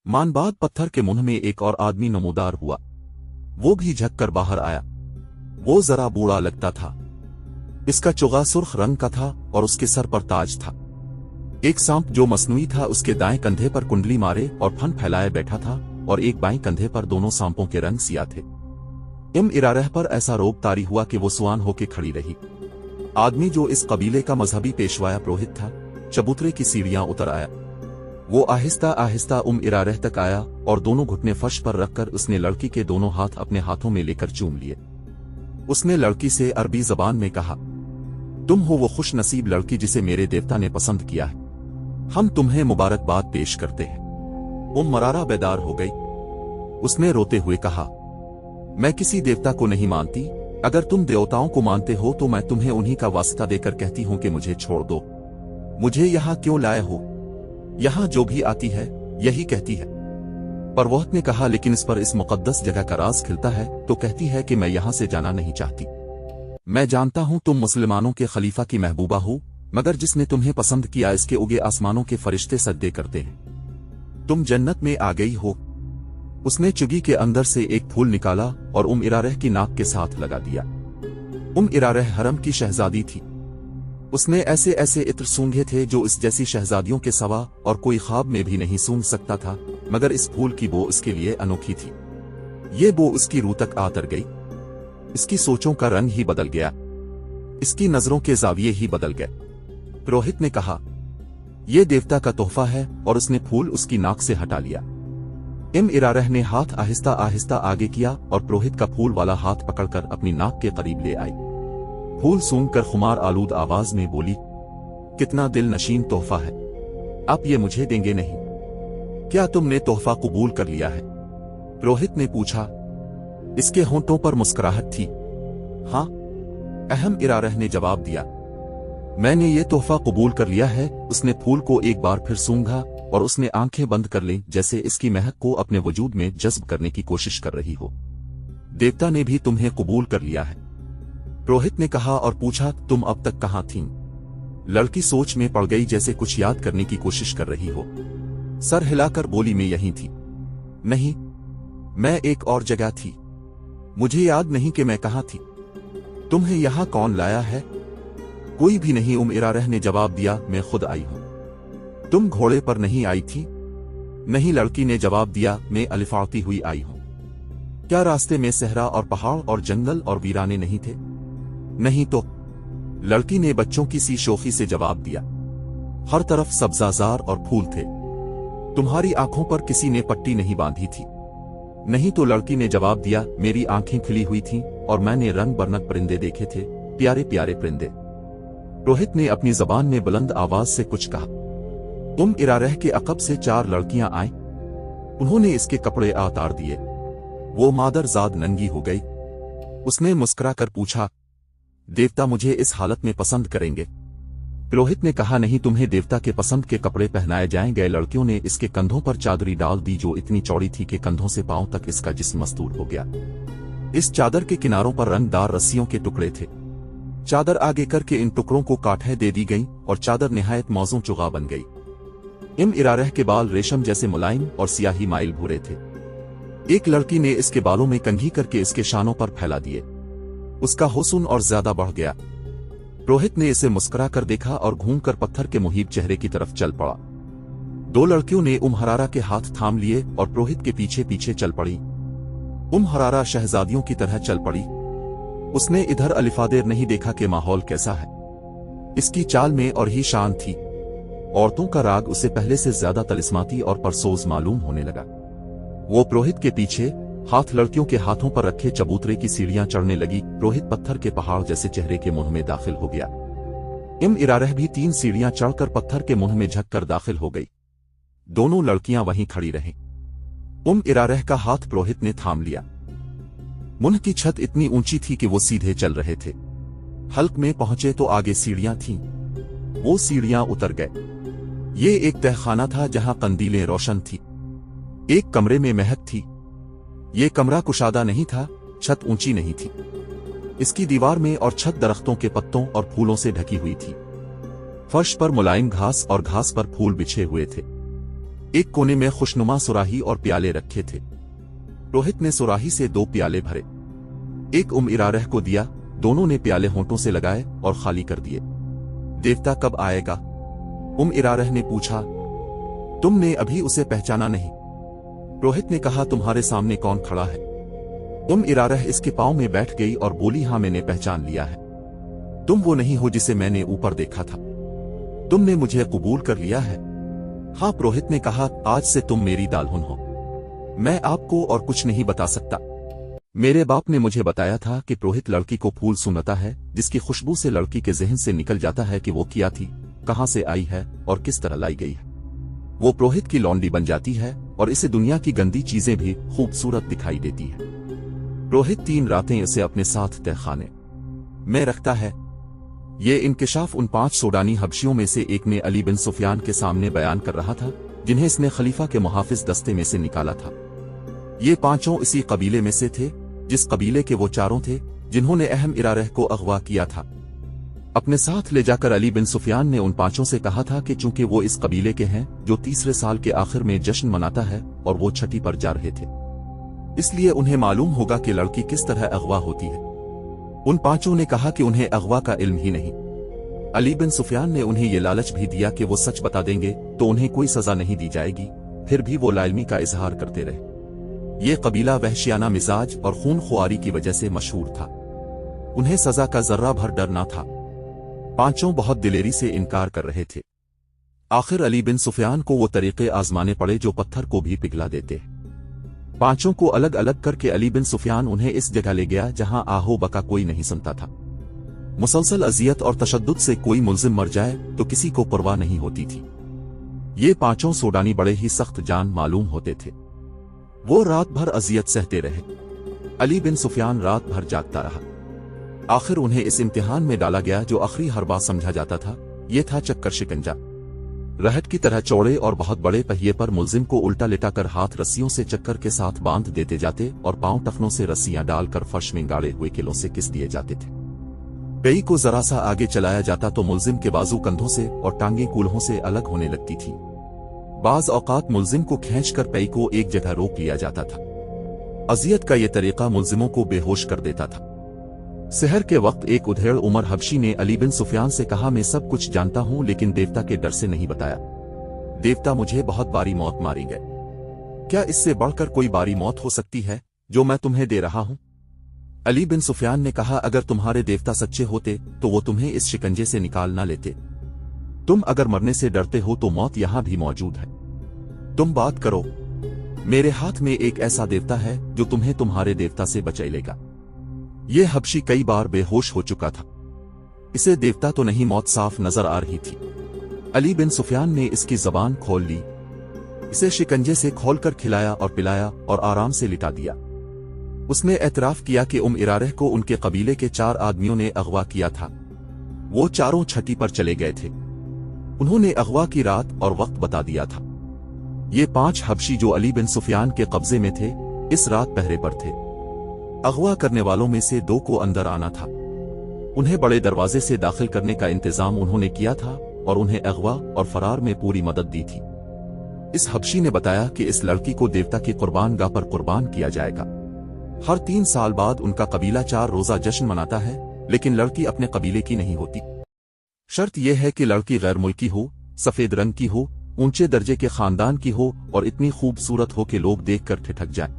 मानबाद पत्थर के मुंह में एक और आदमी नमूदार हुआ। वो भी झक कर बाहर आया। वो जरा बूढ़ा लगता था। इसका चोगा सुर्ख रंग का था और उसके सर पर ताज था। एक सांप जो मसनूई था उसके दाएं कंधे पर कुंडली मारे और फन फैलाए बैठा था और एक बाएं कंधे पर दोनों सांपों के रंग सिया थे। इरारह पर ऐसा रोब तारी हुआ कि वो सुआन होके खड़ी रही। आदमी जो इस कबीले का मजहबी पेशवाया पुरोहित था, चबूतरे की सीढ़ियां उतर आया। वो आहिस्ता आहिस्ता इरारह तक आया और दोनों घुटने फर्श पर रखकर उसने लड़की के दोनों हाथ अपने हाथों में लेकर चूम लिए। उसने लड़की से अरबी जबान में कहा, तुम हो वो खुश नसीब लड़की जिसे मेरे देवता ने पसंद किया है। हम तुम्हें मुबारकबाद पेश करते हैं। मरारा बेदार हो गई। उसने रोते हुए कहा, मैं किसी देवता को नहीं मानती। अगर तुम देवताओं को मानते हो तो मैं तुम्हें उन्हीं का वास्ता देकर कहती हूं कि मुझे छोड़ दो। मुझे यहां क्यों लाए हो? यहां जो भी आती है यही कहती है। परवहत ने कहा, लेकिन इस पर इस मुकद्दस जगह का राज खिलता है तो कहती है कि मैं यहां से जाना नहीं चाहती। मैं जानता हूं तुम मुसलमानों के खलीफा की महबूबा हो, मगर जिसने तुम्हें पसंद किया इसके उगे आसमानों के फरिश्ते सजदे करते हैं। तुम जन्नत में आ गई हो। उसने चुगी के अंदर से एक फूल निकाला और इरारह की नाक के साथ लगा दिया। इरारह हरम की शहजादी थी। उसने ऐसे ऐसे इत्र सूंघे थे जो इस जैसी शहजादियों के सवा और कोई ख्वाब में भी नहीं सूंघ सकता था, मगर इस फूल की बो उसके लिए अनोखी थी। ये बो उसकी रूह तक आतर गई। इसकी सोचों का रंग ही बदल गया। इसकी नजरों के जाविये ही बदल गए। पुरोहित ने कहा, यह देवता का तोहफा है, और उसने फूल उसकी नाक से हटा लिया। इरारह ने हाथ आहिस्ता आहिस्ता आगे किया और पुरोहित का फूल वाला हाथ पकड़कर अपनी नाक के करीब ले आई। फूल सूंघकर खुमार आलूद आवाज में बोली, कितना दिल नशीन तोहफा है। आप ये मुझे देंगे नहीं? क्या तुमने तोहफा कबूल कर लिया है? पुरोहित ने पूछा। इसके होंठों पर मुस्कुराहट थी। हाँ, इरारह ने जवाब दिया, मैंने ये तोहफा कबूल कर लिया है। उसने फूल को एक बार फिर सूंघा और उसने आंखें बंद कर लीं, जैसे इसकी महक को अपने वजूद में जज्ब करने की कोशिश कर रही हो। देवता ने भी तुम्हें कबूल कर लिया है। पुरोहित ने कहा और पूछा, तुम अब तक कहां थीं? लड़की सोच में पड़ गई, जैसे कुछ याद करने की कोशिश कर रही हो। सर हिलाकर बोली, मैं यहीं थी। नहीं, मैं एक और जगह थी। मुझे याद नहीं कि मैं कहां थी। तुम्हें यहां कौन लाया है? कोई भी नहीं, इरारह ने जवाब दिया, मैं खुद आई हूं। तुम घोड़े पर नहीं आई थी? नहीं, लड़की ने जवाब दिया, मैं अलिफाती हुई आई हूं। क्या रास्ते में सहरा और पहाड़ और जंगल और वीराने नहीं थे? नहीं तो? लड़की ने बच्चों की सी शोखी से जवाब दिया, हर तरफ सब्जाजार और फूल थे। तुम्हारी आंखों पर किसी ने पट्टी नहीं बांधी थी? नहीं तो? लड़की ने जवाब दिया, मेरी आंखें खिली हुई थीं और मैंने रंग बरंग परिंदे देखे थे, प्यारे प्यारे परिंदे। पुरोहित ने अपनी जबान में बुलंद आवाज से कुछ कहा। इरारह के अकब से 4 लड़कियां आईं। उन्होंने इसके कपड़े उतार दिए। वो मादरजाद नंगी हो गई। उसने मुस्कुराकर पूछा, देवता मुझे इस हालत में पसंद करेंगे? पुरोहित ने कहा, नहीं, तुम्हें देवता के पसंद के कपड़े पहनाए जाएंगे। लड़कियों ने इसके कंधों पर चादरी डाल दी जो इतनी चौड़ी थी कि कंधों से पांव तक इसका जिस्म मस्तूर हो गया। इस चादर के किनारों पर रंगदार रस्सियों के टुकड़े थे। चादर आगे करके इन टुकड़ों को काटें दे दी गई और चादर निहायत मौजूं चुगा बन गई। इरारह के बाल रेशम जैसे मुलायम और सियाही माइल भूरे थे। एक लड़की ने इसके बालों में कंघी करके इसके शानों पर फैला दिए। उसका हुस्न और ज्यादा बढ़ गया। पुरोहित ने इसे मुस्कुरा कर देखा और घूमकर पत्थर के मुहीब चेहरे की तरफ चल पड़ा। 2 लड़कियों ने हरारा के हाथ थाम लिए और पुरोहित के पीछे पीछे चल पड़ी। हरारा शहजादियों की तरह चल पड़ी। उसने इधर अलिफादेर नहीं देखा कि माहौल कैसा है। इसकी चाल में और ही शान थी। औरतों का राग उसे पहले से ज्यादा तलिस्माती और परसोज मालूम होने लगा। वो पुरोहित के पीछे हाथ लड़कियों के हाथों पर रखे चबूतरे की सीढ़ियां चढ़ने लगी। पुरोहित पत्थर के पहाड़ जैसे चेहरे के मुंह में दाखिल हो गया। इरारह भी 3 सीढ़ियां चढ़कर पत्थर के मुंह में झककर दाखिल हो गई। दोनों लड़कियां वहीं खड़ी रहीं। इरारह का हाथ पुरोहित ने थाम लिया। मुंह की छत इतनी ऊंची थी कि वो सीधे चल रहे थे। हल्क में पहुंचे तो आगे सीढ़ियां थीं। वो सीढ़ियां उतर गए। ये एक तहखाना था जहां कंदीलें रोशन थी। एक कमरे में महक थी। ये कमरा कुशादा नहीं था, छत ऊंची नहीं थी। इसकी दीवार में और छत दरख्तों के पत्तों और फूलों से ढकी हुई थी। फर्श पर मुलायम घास और घास पर फूल बिछे हुए थे। एक कोने में खुशनुमा सुराही और प्याले रखे थे। रोहित ने सुराही से 2 प्याले भरे, एक इरारह को दिया। दोनों ने प्याले होंठों से लगाए और खाली कर दिए। देवता कब आएगा? इरारह ने पूछा। तुमने अभी उसे पहचाना नहीं? रोहित ने कहा। तुम्हारे सामने कौन खड़ा है? इरारह इसके पांव में बैठ गई और बोली, हाँ मैंने पहचान लिया है। तुम वो नहीं हो जिसे मैंने ऊपर देखा था। तुमने मुझे कबूल कर लिया है। हाँ, रोहित ने कहा। आज से तुम मेरी दाल्हन हो। मैं आपको और कुछ नहीं बता सकता। मेरे बाप ने मुझे बताया था कि पुरोहित लड़की को फूल सुंघता है, जिसकी खुशबू से लड़की के जहन से निकल जाता है कि वो क्या थी, कहां से आई है और किस तरह लाई गई है। वो पुरोहित की लौंडी बन जाती है और इसे दुनिया की गंदी चीजें भी खूबसूरत दिखाई देती है। पुरोहित 3 रातें इसे अपने साथ तहखाने में रखता है। ये इंकिशाफ उन 5 सूडानी हबशियों में से एक ने अली बिन सुफियान के सामने बयान कर रहा था, जिन्हें इसने खलीफा के मुहाफिज दस्ते में से निकाला था। ये 5 इसी कबीले में से थे, जिस कबीले के वो 4 थे जिन्होंने अहम इरारह को अगवा किया था। अपने साथ ले जाकर अली बिन सुफियान ने उन 5 से कहा था कि चूंकि वो इस कबीले के हैं जो तीसरे साल के आखिर में जश्न मनाता है और वो छठी पर जा रहे थे, इसलिए उन्हें मालूम होगा कि लड़की किस तरह अगवा होती है। उन 5 ने कहा कि उन्हें अगवा का इल्म ही नहीं। अली बिन सुफियान ने उन्हें ये लालच भी दिया कि वो सच बता देंगे तो उन्हें कोई सजा नहीं दी जाएगी। फिर भी वो लाइल्मी का इजहार करते रहे। ये कबीला वहशियाना मिजाज और खून खुआरी की वजह से मशहूर था। उन्हें सजा का जर्रा भर डर न था। 5 बहुत दिलेरी से इनकार कर रहे थे। आखिर अली बिन सुफियान को वो तरीके आजमाने पड़े जो पत्थर को भी पिघला देते। 5 को अलग अलग करके अली बिन सुफियान उन्हें इस जगह ले गया जहां आहो बका कोई नहीं सुनता था। मुसलसल अजियत और तशद्दुद से कोई मुल्जिम मर जाए तो किसी को परवाह नहीं होती थी। ये 5 सूडानी बड़े ही सख्त जान मालूम होते थे। वो रात भर अजियत सहते रहे। अली बिन सुफियान रात भर जागता रहा। आखिर उन्हें इस इम्तिहान में डाला गया जो आखिरी हर बात समझा जाता था। ये था चक्कर शिकंजा। रहट की तरह चौड़े और बहुत बड़े पहिए पर मुल्जिम को उल्टा लेटाकर हाथ रस्सियों से चक्कर के साथ बांध देते जाते और पांव टखनों से रस्सियां डालकर फर्श में गाड़े हुए किलों से किस दिए जाते थे। कई को जरा सा आगे चलाया जाता तो मुल्जिम के बाजू कंधों से और टांगें कूल्हों से अलग होने लगती थी। बाज औकात मुल्जिम को खींचकर पई को एक जगह रोक लिया जाता था। अजियत का यह तरीका मुल्जिमों को बेहोश कर देता था। सहर के वक्त एक उधेड़ उमर हबशी ने अली बिन सुफियान से कहा, मैं सब कुछ जानता हूं लेकिन देवता के डर से नहीं बताया। देवता मुझे बहुत बारी मौत मारेंगे। क्या इससे बढ़कर कोई बारी मौत हो सकती है जो मैं तुम्हें दे रहा हूं? अली बिन सुफियान ने कहा, अगर तुम्हारे देवता सच्चे होते तो वो तुम्हें इस शिकंजे से निकाल ना लेते। तुम अगर मरने से डरते हो तो मौत यहां भी मौजूद है। तुम बात करो। मेरे हाथ में एक ऐसा देवता है जो तुम्हें तुम्हारे देवता से बचाई लेगा। यह हबशी कई बार बेहोश हो चुका था। इसे देवता तो नहीं मौत साफ नजर आ रही थी। अली बिन सुफियान ने इसकी जबान खोल ली, इसे शिकंजे से खोलकर खिलाया और पिलाया और आराम से लिटा दिया। उसने एतराफ किया कि इरारह को उनके कबीले के 4 आदमियों ने अगवा किया था। वो चारों छठी पर चले गए थे। उन्होंने अगवा की रात और वक्त बता दिया था। ये 5 हबशी जो अली बिन सुफियान के कब्जे में थे इस रात पहरे पर थे। अगवा करने वालों में से 2 को अंदर आना था। उन्हें बड़े दरवाजे से दाखिल करने का इंतजाम उन्होंने किया था और उन्हें अगवा और फरार में पूरी मदद दी थी। इस हबशी ने बताया कि इस लड़की को देवता की कुर्बान गाह पर कुर्बान किया जाएगा। हर 3 साल बाद उनका कबीला 4 रोजा जश्न मनाता है, लेकिन लड़की अपने कबीले की नहीं होती। शर्त यह है कि लड़की गैर मुल्की हो, सफेद रंग की हो, ऊंचे दर्जे के खानदान की हो और इतनी खूबसूरत हो कि लोग देखकर ठिठक जाएं।